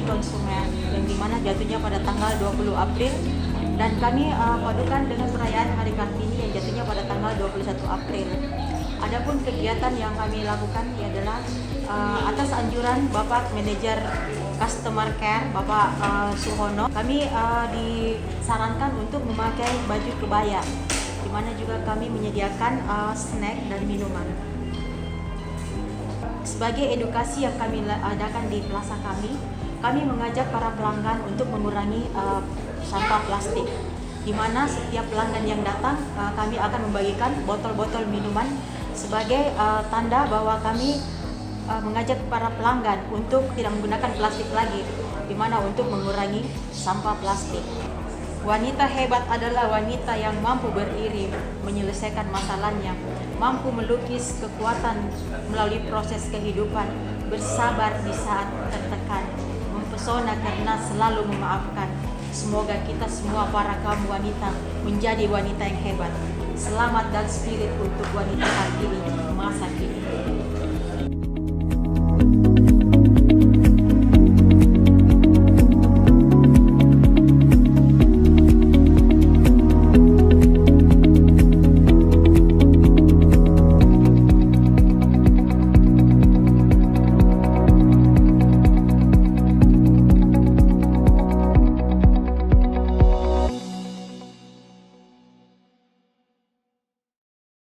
konsumen yang dimana jatuhnya pada tanggal 20 April dan kami padukan dengan perayaan Hari Kartini yang jatuhnya pada tanggal 21 April. Adapun kegiatan yang kami lakukan adalah atas anjuran Bapak Manajer Customer Care Bapak Suhono, kami disarankan untuk memakai baju kebaya, di mana juga kami menyediakan snack dan minuman. Sebagai edukasi yang kami adakan di plaza kami mengajak para pelanggan untuk mengurangi sampah plastik, di mana setiap pelanggan yang datang kami akan membagikan botol-botol minuman sebagai tanda bahwa kami mengajak para pelanggan untuk tidak menggunakan plastik lagi, di mana untuk mengurangi sampah plastik. Wanita hebat adalah wanita yang mampu berdiri, menyelesaikan masalahnya, mampu melukis kekuatan melalui proses kehidupan, bersabar di saat tertekan, mempesona karena selalu memaafkan. Semoga kita semua para kaum wanita menjadi wanita yang hebat. Selamat dan spirit untuk wanita Kartini masa kini.